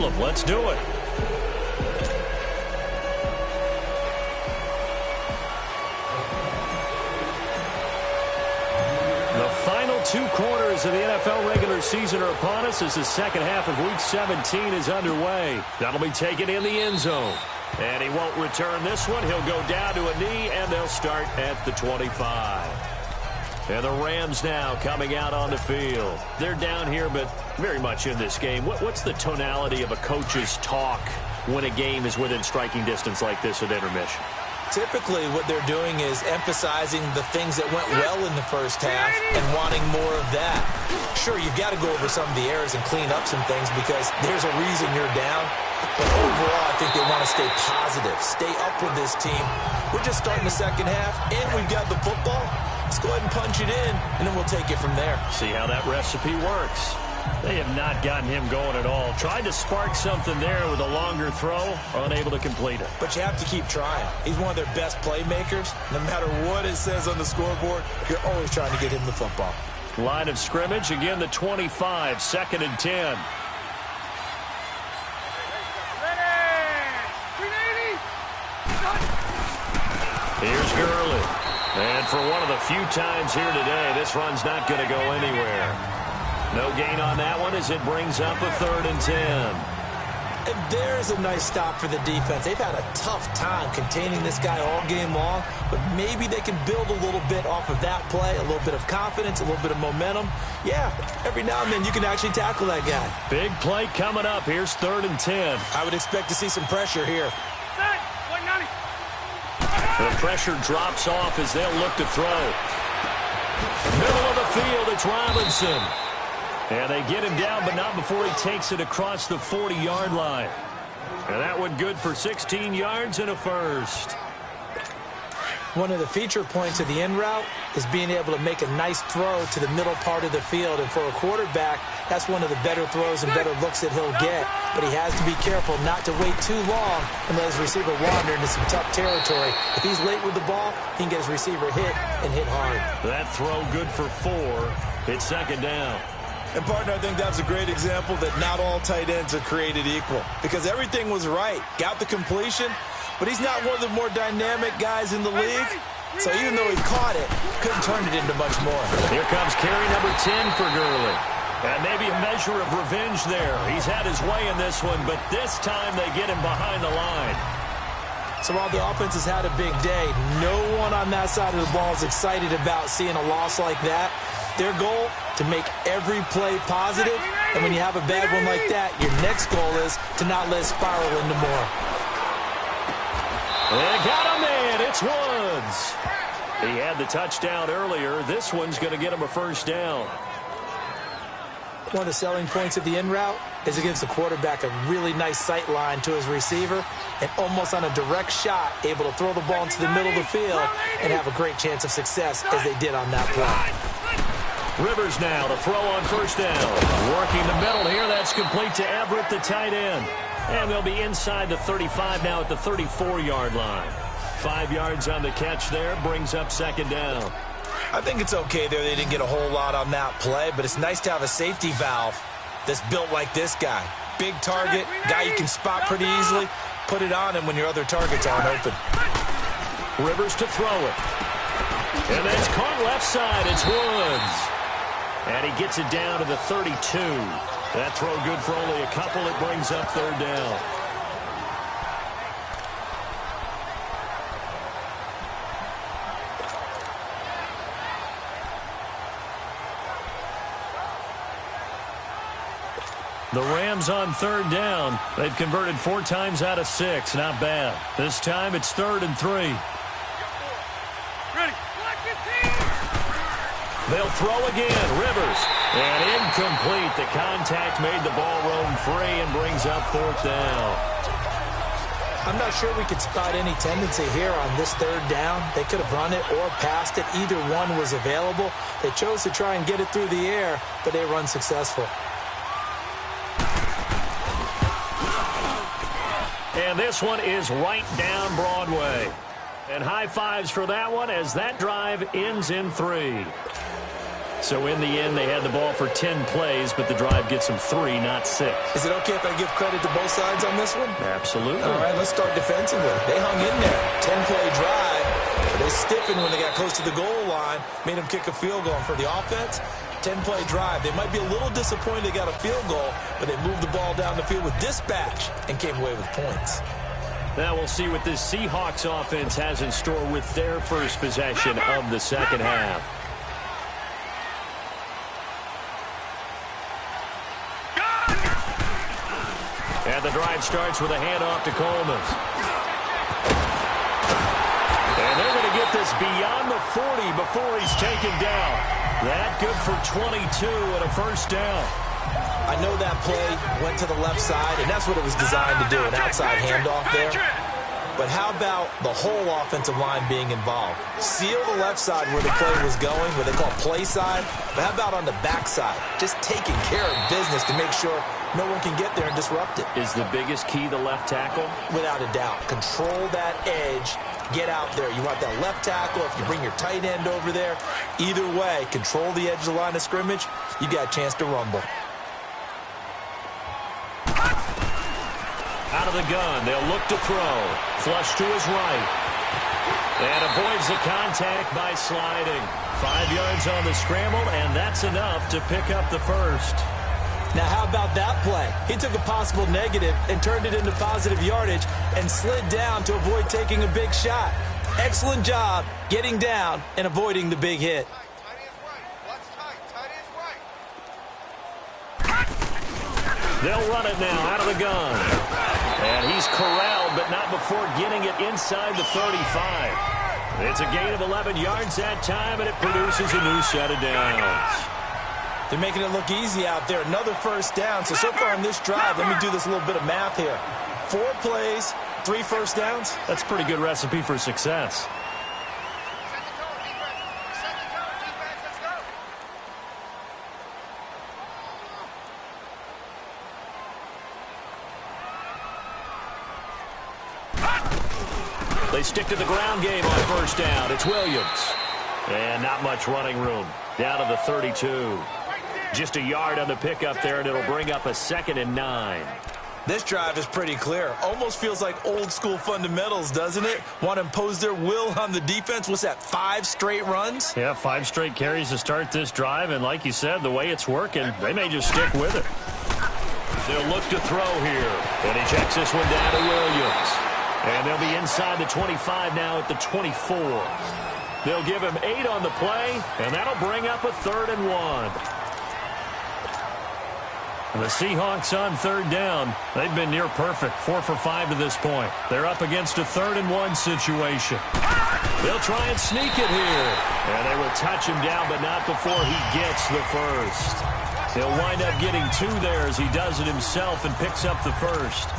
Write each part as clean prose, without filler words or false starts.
problem. Let's do it. The final 2 quarters of the NFL regular season are upon us as the second half of Week 17 is underway. That'll be taken in the end zone. And he won't return this one. He'll go down to a knee, and they'll start at the 25. And the Rams now coming out on the field. They're down here, but very much in this game. What's the tonality of a coach's talk when a game is within striking distance like this at intermission? Typically, what they're doing is emphasizing the things that went well in the first half and wanting more of that. Sure, you've got to go over some of the errors and clean up some things because there's a reason you're down. But overall, I think they want to stay positive, stay up with this team. We're just starting the second half, and we've got the football. Let's go ahead and punch it in, and then we'll take it from there. See how that recipe works. They have not gotten him going at all. Tried to spark something there with a longer throw, unable to complete it. But you have to keep trying. He's one of their best playmakers. No matter what it says on the scoreboard, you're always trying to get him the football. Line of scrimmage, again the 25, 2nd and 10. Here's Gurley. And for one of the few times here today, this run's not going to go anywhere. No gain on that one as it brings up a 3rd and 10. And there's a nice stop for the defense. They've had a tough time containing this guy all game long, but maybe they can build a little bit off of that play, a little bit of confidence, a little bit of momentum. Yeah, every now and then you can actually tackle that guy. Big play coming up. Here's 3rd and 10. I would expect to see some pressure here. The pressure drops off as they'll look to throw. Middle of the field, it's Robinson. And they get him down, but not before he takes it across the 40-yard line. And that one good for 16 yards and a first. One of the feature points of the in route is being able to make a nice throw to the middle part of the field. And for a quarterback, that's one of the better throws and better looks that he'll get. But he has to be careful not to wait too long and let his receiver wander into some tough territory. If he's late with the ball, he can get his receiver hit and hit hard. That throw good for 4. It's 2nd down. And, partner, I think that's a great example that not all tight ends are created equal. Because everything was right. Got the completion, but he's not one of the more dynamic guys in the league. So even though he caught it, couldn't turn it into much more. Here comes carry number 10 for Gurley. And maybe a measure of revenge there. He's had his way in this one, but this time they get him behind the line. So while the offense has had a big day, no one on that side of the ball is excited about seeing a loss like that. Their goal, to make every play positive. And when you have a bad one like that, your next goal is to not let it spiral into more. They got a man. It's Woods. He had the touchdown earlier. This one's going to get him a first down. One of the selling points of the in route is it gives the quarterback a really nice sight line to his receiver and almost on a direct shot able to throw the ball into the middle of the field and have a great chance of success as they did on that play. Rivers now to throw on first down. Working the middle here. That's complete to Everett, the tight end. And they'll be inside the 35 now at the 34-yard line. 5 yards on the catch there. Brings up 2nd down. I think it's okay there. They didn't get a whole lot on that play, but it's nice to have a safety valve that's built like this guy. Big target, guy you can spot pretty easily. Put it on him when your other targets aren't open. Rivers to throw it. And it's caught left side. It's Woods. And he gets it down to the 32. That throw good for only a couple. It brings up 3rd down. The Rams on 3rd down. They've converted 4 times out of 6. Not bad. This time it's 3rd and 3. They'll throw again. Rivers. And incomplete. The contact made the ball roam free and brings up 4th down. I'm not sure we could spot any tendency here on this 3rd down. They could have run it or passed it. Either one was available. They chose to try and get it through the air, but they were unsuccessful. And this one is right down Broadway. And high fives for that one as that drive ends in 3. So in the end, they had the ball for 10 plays, but the drive gets them 3, not 6. Is it okay if I give credit to both sides on this one? Absolutely. All right, let's start defensively. They hung in there. 10-play drive. They stiffened when they got close to the goal line, made them kick a field goal. And for the offense, 10-play drive. They might be a little disappointed they got a field goal, but they moved the ball down the field with dispatch and came away with points. Now we'll see what this Seahawks offense has in store with their first possession of the second half. And the drive starts with a handoff to Coleman. And they're going to get this beyond the 40 before he's taken down. That good for 22 and a first down. I know that play went to the left side, and that's what it was designed to do, an outside handoff there. But how about the whole offensive line being involved? Seal the left side where the play was going, what they call play side. But how about on the back side? Just taking care of business to make sure no one can get there and disrupt it. Is the biggest key the left tackle? Without a doubt. Control that edge. Get out there. You want that left tackle. If you bring your tight end over there, either way, control the edge of the line of scrimmage, you got a chance to rumble. Out of the gun, they'll look to throw. Flush to his right. And avoids the contact by sliding. 5 yards on the scramble, and that's enough to pick up the first. Now, how about that play? He took a possible negative and turned it into positive yardage and slid down to avoid taking a big shot. Excellent job getting down and avoiding the big hit. They'll run it now out of the gun. And he's corralled, but not before getting it inside the 35. It's a gain of 11 yards that time, and it produces a new set of downs. They're making it look easy out there. Another first down. So far in this drive, let me do this little bit of math here. 4 plays, 3 first downs. That's a pretty good recipe for success. They stick to the ground game on first down. It's Williams. And not much running room. Down to the 32. Just a yard on the pickup there, and it'll bring up a 2nd and 9. This drive is pretty clear. Almost feels like old school fundamentals, doesn't it? Want to impose their will on the defense. What's that, 5 straight runs? Yeah, 5 straight carries to start this drive, and like you said, the way it's working, they may just stick with it. They'll look to throw here, and he checks this one down to Williams. And they'll be inside the 25 now at the 24. They'll give him 8 on the play, and that'll bring up a 3rd and 1. The Seahawks on 3rd down. They've been near perfect, 4 for 5 to this point. They're up against a 3rd and 1 situation. They'll try and sneak it here. And they will touch him down, but not before he gets the first. He'll wind up getting 2 there as he does it himself and picks up the first.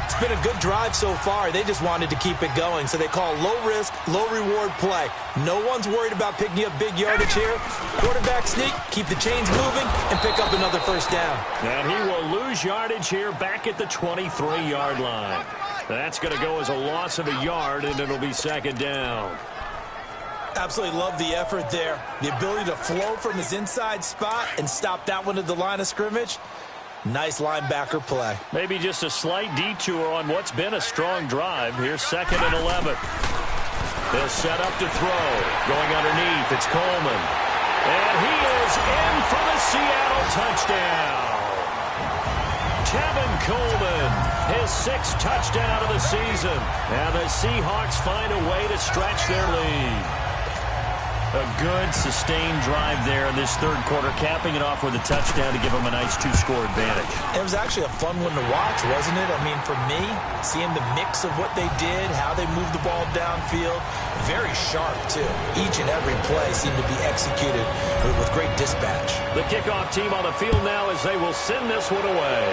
It's been a good drive so far. They just wanted to keep it going, so they call low-risk, low-reward play. No one's worried about picking up big yardage here. Quarterback sneak, keep the chains moving, and pick up another first down. And he will lose yardage here back at the 23-yard line. That's going to go as a loss of a yard, and it'll be 2nd down. Absolutely love the effort there. The ability to flow from his inside spot and stop that one at the line of scrimmage. Nice linebacker play. Maybe just a slight detour on what's been a strong drive. Here's 2nd and 11. They'll set up to throw. Going underneath, it's Coleman. And he is in for the Seattle touchdown. Tevin Coleman, his 6th touchdown of the season. And the Seahawks find a way to stretch their lead. A good, sustained drive there in this 3rd quarter, capping it off with a touchdown to give them a nice 2-score advantage. It was actually a fun one to watch, wasn't it? I mean, for me, seeing the mix of what they did, how they moved the ball downfield, very sharp, too. Each and every play seemed to be executed with great dispatch. The kickoff team on the field now as they will send this one away.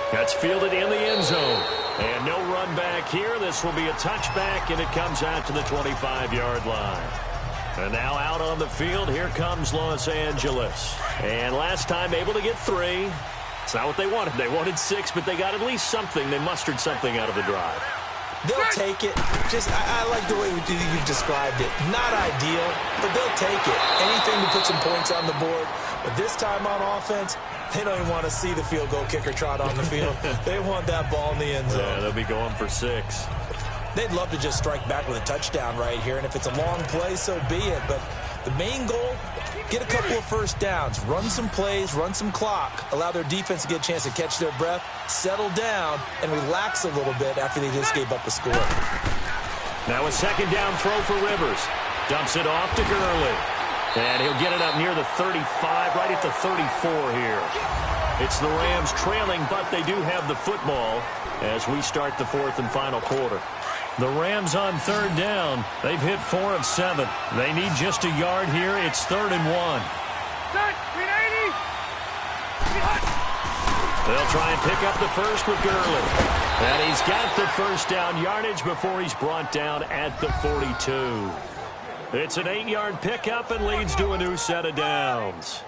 That's fielded in the end zone. And no run back here. This will be a touchback, and it comes out to the 25-yard line. And now out on the field, here comes Los Angeles. And last time able to get 3. It's not what they wanted. They wanted 6, but they got at least something. They mustered something out of the drive. They'll take it. I like the way you've described it. Not ideal, but they'll take it. Anything to put some points on the board. But this time on offense, they don't even want to see the field goal kicker trot on the field. They want that ball in the end zone. Yeah, they'll be going for 6. They'd love to just strike back with a touchdown right here, and if it's a long play, so be it. But the main goal, get a couple of first downs, run some plays, run some clock, allow their defense to get a chance to catch their breath, settle down, and relax a little bit after they just gave up a score. Now a second down throw for Rivers. Dumps it off to Gurley. And he'll get it up near the 35, right at the 34 here. It's the Rams trailing, but they do have the football as we start the 4th and final quarter. The Rams on 3rd down. They've hit 4 of 7. They need just a yard here. It's 3rd and 1. They'll try and pick up the first with Gurley. And he's got the first down yardage before he's brought down at the 42. It's an 8-yard pickup and leads to a new set of downs.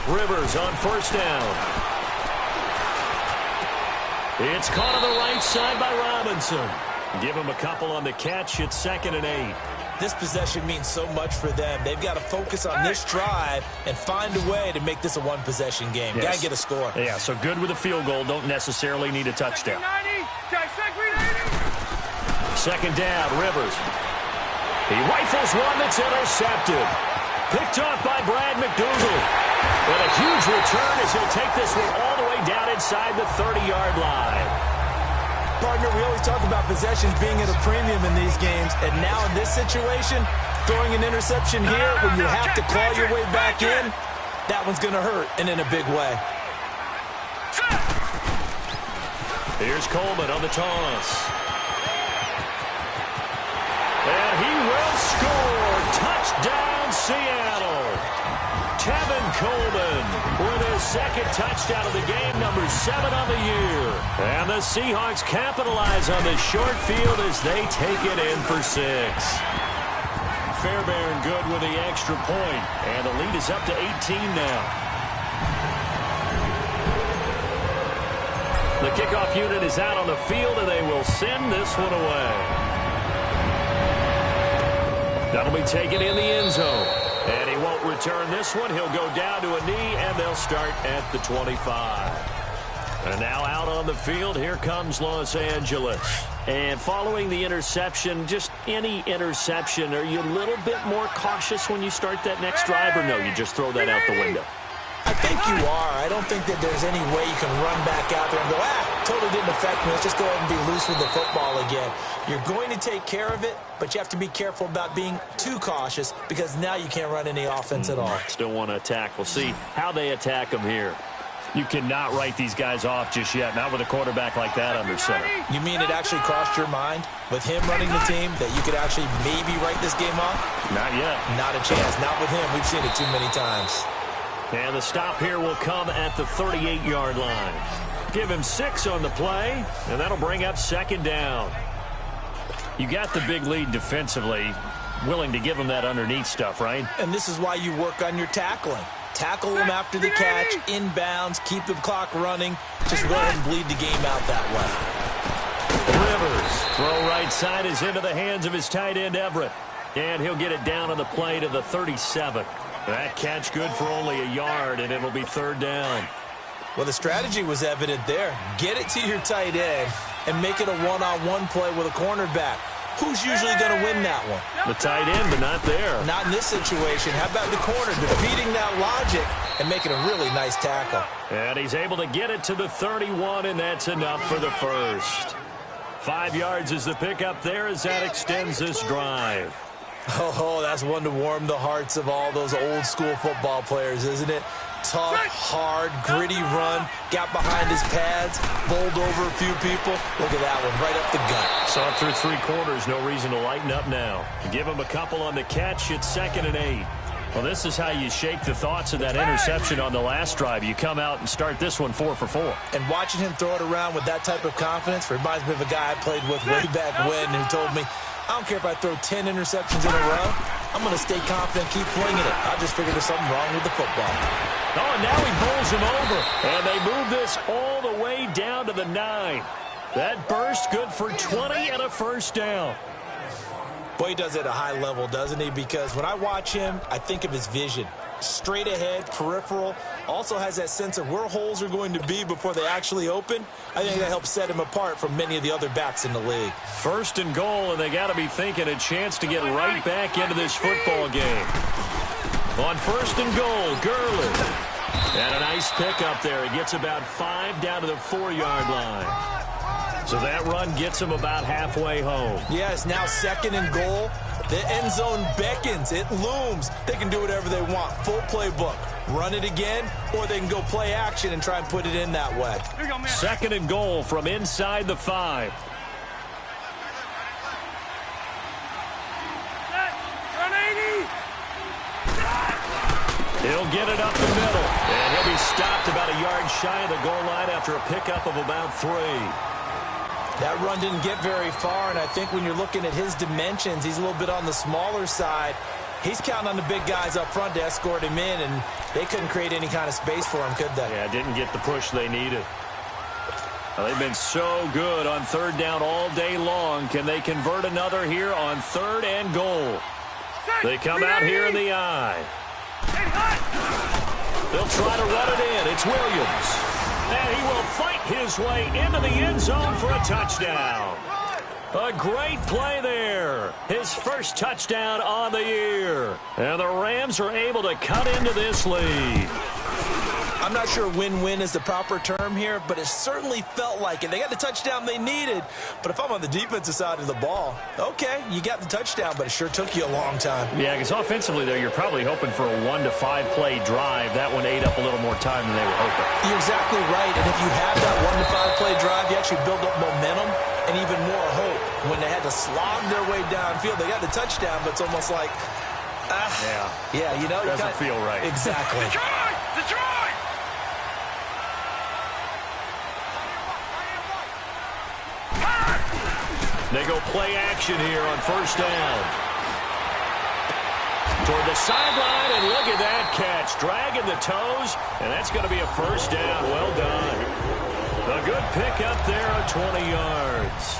Rivers on 1st down. It's caught on the right side by Robinson. Give him a couple on the catch. It's 2nd and 8. This possession means so much for them. They've got to focus on this drive and find a way to make this a one-possession game. Yes. Got to get a score. Yeah, so good with a field goal. Don't necessarily need a touchdown. 2nd down, Rivers. He rifles one that's intercepted. Picked off by Brad McDougal. But a huge return as he'll take this one all the way down inside the 30-yard line. Partner, we always talk about possessions being at a premium in these games, and now in this situation, throwing an interception here when you have to claw your way back in, that one's going to hurt, and in a big way. Here's Coleman on the toss. And he will score. Touchdown, Seattle. Tevin Coleman with his 2nd touchdown of the game, number 7 on the year. And the Seahawks capitalize on this short field as they take it in for 6. Fairbairn good with the extra point, and the lead is up to 18 now. The kickoff unit is out on the field, and they will send this one away. That'll be taken in the end zone. And he won't return this one. He'll go down to a knee, and they'll start at the 25. And now out on the field, here comes Los Angeles. And following the interception, just any interception, are you a little bit more cautious when you start that next drive, or no, you just throw that out the window? I think you are. I don't think that there's any way you can run back out there and go, totally didn't affect me. Let's just go ahead and be loose with the football again. You're going to take care of it, but you have to be careful about being too cautious because now you can't run any offense at all. Still want to attack. We'll see how they attack them here. You cannot write these guys off just yet, not with a quarterback like that under center. You mean it actually crossed your mind with him running the team that you could actually maybe write this game off? Not yet. Not a chance. Not with him. We've seen it too many times. And the stop here will come at the 38-yard line. Give him 6 on the play, and that'll bring up 2nd down. You got the big lead defensively, willing to give him that underneath stuff, right? And this is why you work on your tackling. Tackle them after the catch, inbounds, keep the clock running. Just go ahead and bleed the game out that way. Rivers, throw right side is into the hands of his tight end, Everett. And he'll get it down on the play to the 37. That catch good for only a yard, and it'll be 3rd down. Well, the strategy was evident there. Get it to your tight end and make it a one-on-one play with a cornerback. Who's usually going to win that one? The tight end, but not there. Not in this situation. How about the corner defeating that logic and making a really nice tackle? And he's able to get it to the 31, and that's enough for the first. 5 yards is the pickup there as that extends this drive. Oh, that's one to warm the hearts of all those old-school football players, isn't it? Tough, hard, gritty run, got behind his pads, bowled over a few people. Look at that one, right up the gut. Saw it through 3 quarters, no reason to lighten up now. Give him a couple on the catch, it's 2nd and 8. Well, this is how you shake the thoughts of that interception on the last drive. You come out and start this one 4 for 4. And watching him throw it around with that type of confidence reminds me of a guy I played with way back when who told me, I don't care if I throw 10 interceptions in a row. I'm going to stay confident, keep flinging it. I just figured there's something wrong with the football. Oh, and now he bowls him over. And they move this all the way down to the 9. That burst good for 20 and a first down. Boy, he does it at a high level, doesn't he? Because when I watch him, I think of his vision. Straight ahead, peripheral. Also has that sense of where holes are going to be before they actually open. I think that helps set him apart from many of the other backs in the league. First and goal, and they got to be thinking a chance to get right back into this football game. On first and goal, Gurley. And a nice pick up there. He gets about 5 down to the 4-yard line. So that run gets him about halfway home. Yeah, it's now second and goal. The end zone beckons. It looms. They can do whatever they want. Full playbook. Run it again, or they can go play action and try and put it in that way. Second and goal from inside the 5. He'll get it up the middle, and he'll be stopped about a yard shy of the goal line after a pickup of about 3. That run didn't get very far, and I think when you're looking at his dimensions, he's a little bit on the smaller side. He's counting on the big guys up front to escort him in, and they couldn't create any kind of space for him, could they? Yeah, didn't get the push they needed. Well, they've been so good on third down all day long. Can they convert another here on third and goal? They come out here in the eye. They'll try to run it in. It's Williams. And he will fight his way into the end zone for a touchdown. A great play there. His first touchdown on the year. And the Rams are able to cut into this lead. I'm not sure win-win is the proper term here, but it certainly felt like it. They got the touchdown they needed, but if I'm on the defensive side of the ball, okay, you got the touchdown, but it sure took you a long time. Yeah, because offensively there, you're probably hoping for a 1 to 5 play drive. That one ate up a little more time than they were hoping. You're exactly right, and if you have that 1 to 5 play drive, you actually build up momentum and even more hope. When they had to slog their way downfield, they got the touchdown, but it's almost like, yeah, you know, doesn't feel right. Exactly. Detroit! They go play action here on first down. Toward the sideline, and look at that catch. Dragging the toes, and that's going to be a first down. Well done. A good pick up there at 20 yards.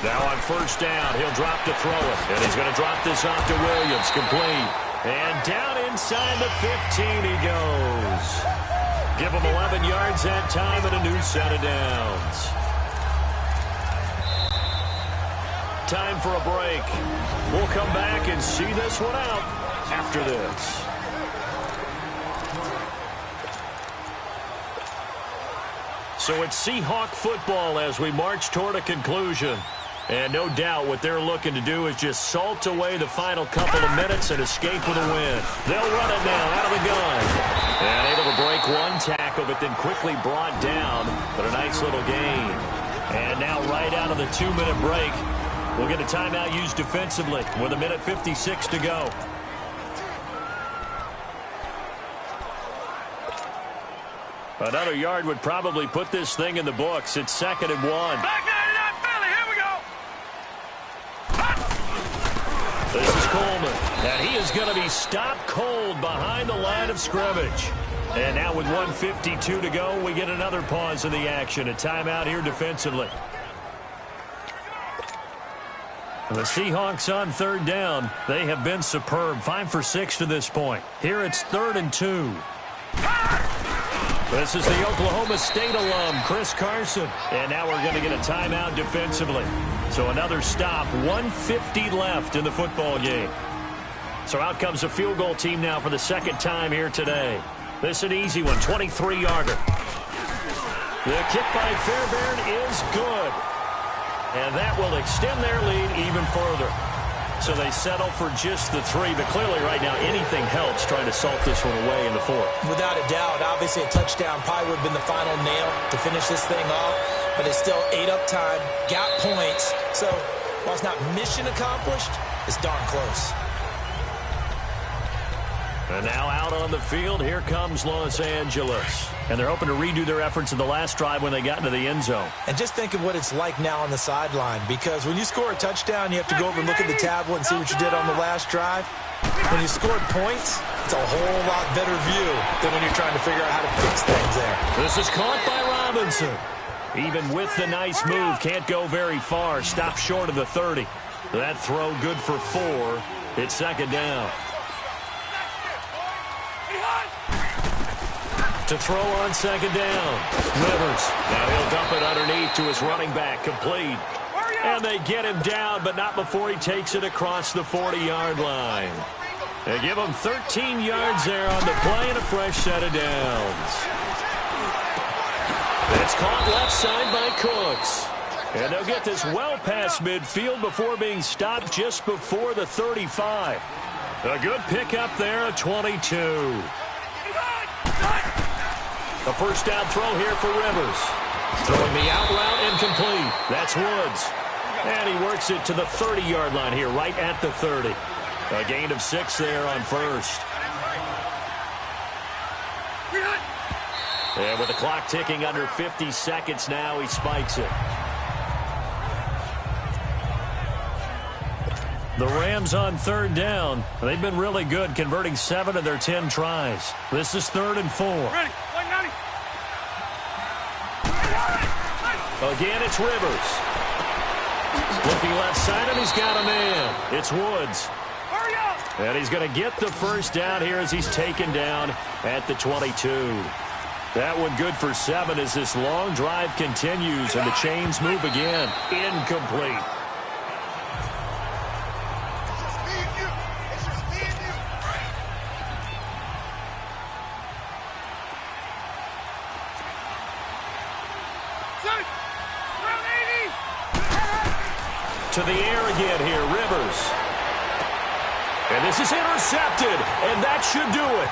Now on first down, he'll drop to throw it. And he's going to drop this off to Williams. Complete. And down inside the 15 he goes. Give him 11 yards that time and a new set of downs. Time for a break. We'll come back and see this one out after this. So it's Seahawk football as we march toward a conclusion. And no doubt what they're looking to do is just salt away the final couple of minutes and escape with a win. They'll run it now out of the gun. And able to break one tackle, but then quickly brought down. But a nice little gain. And now right out of the 2-minute break, we'll get a timeout used defensively with 1:56 to go. Another yard would probably put this thing in the books. It's 2nd and 1. Back 99 Philly, here we go. This is Coleman, and he is going to be stopped cold behind the line of scrimmage. And now with 1:52 to go, we get another pause in the action. A timeout here defensively. The Seahawks on third down. They have been superb. 5 for 6 to this point. Here it's 3rd and 2. This is the Oklahoma State alum, Chris Carson. And now we're going to get a timeout defensively. So another stop, 1:50 left in the football game. So out comes a field goal team now for the second time here today. This is an easy one, 23-yarder. The kick by Fairbairn is good. And that will extend their lead even further. So they settle for just the 3, but clearly right now anything helps trying to salt this one away in the 4th. Without a doubt, obviously a touchdown probably would have been the final nail to finish this thing off, but it's still 8 up time, got points. So while it's not mission accomplished, it's darn close. And now out on the field, here comes Los Angeles. And they're hoping to redo their efforts in the last drive when they got into the end zone. And just think of what it's like now on the sideline, because when you score a touchdown, you have to go over and look at the tablet and see what you did on the last drive. When you scored points, it's a whole lot better view than when you're trying to figure out how to fix things there. This is caught by Robinson. Even with the nice move, can't go very far. Stop short of the 30. That throw good for 4. It's second down. To throw on second down. Rivers. Now he'll dump it underneath to his running back. Complete. And they get him down, but not before he takes it across the 40-yard line. They give him 13 yards there on the play and a fresh set of downs. It's caught left side by Cooks. And they'll get this well past midfield before being stopped just before the 35. A good pickup there at 22. A first down throw here for Rivers. Throwing the out route incomplete. That's Woods. And he works it to the 30-yard line here, right at the 30. A gain of 6 there on first. And with the clock ticking under 50 seconds now, he spikes it. The Rams on third down. They've been really good, converting 7 of their 10 tries. This is 3rd and 4. Ready. Again, it's Rivers. Looking left side, and he's got a man. It's Woods. Hurry up! And he's going to get the first down here as he's taken down at the 22. That one good for 7 as this long drive continues, and the chains move again. Incomplete. To the air again here, Rivers. And this is intercepted, and that should do it.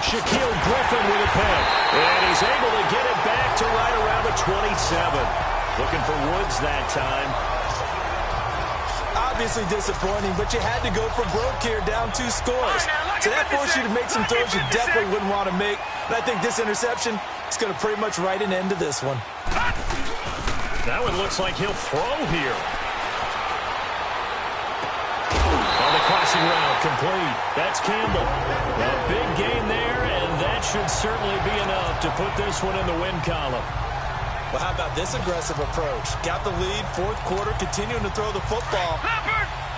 Shaquille Griffin with a pick. And he's able to get it back to right around the 27. Looking for Woods that time. Obviously disappointing, but you had to go for broke here, down 2 scores. So that forced you to make some throws you definitely wouldn't want to make. And I think this interception is going to pretty much write an end to this one. That one looks like he'll throw here. Crossing route complete. That's Campbell. A big gain there, and that should certainly be enough to put this one in the win column. Well, how about this aggressive approach? Got the lead, 4th quarter, continuing to throw the football.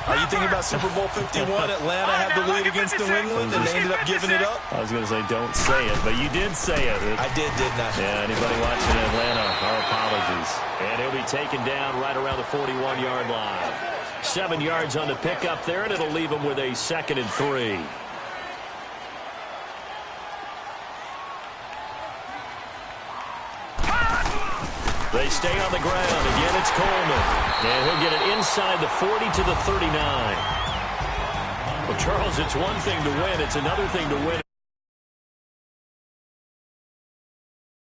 Are you thinking about Super Bowl 51? Atlanta had the lead against New England, and they ended up giving it up? I was going to say don't say it, but you did say it. I did, didn't I? Yeah, anybody watching Atlanta, our apologies. And he'll be taken down right around the 41-yard line. 7 yards on the pickup there, and it'll leave him with a 2nd and 3. They stay on the ground. Again, it's Coleman. And he'll get it inside the 40 to the 39. Well, Charles, it's one thing to win. It's another thing to win.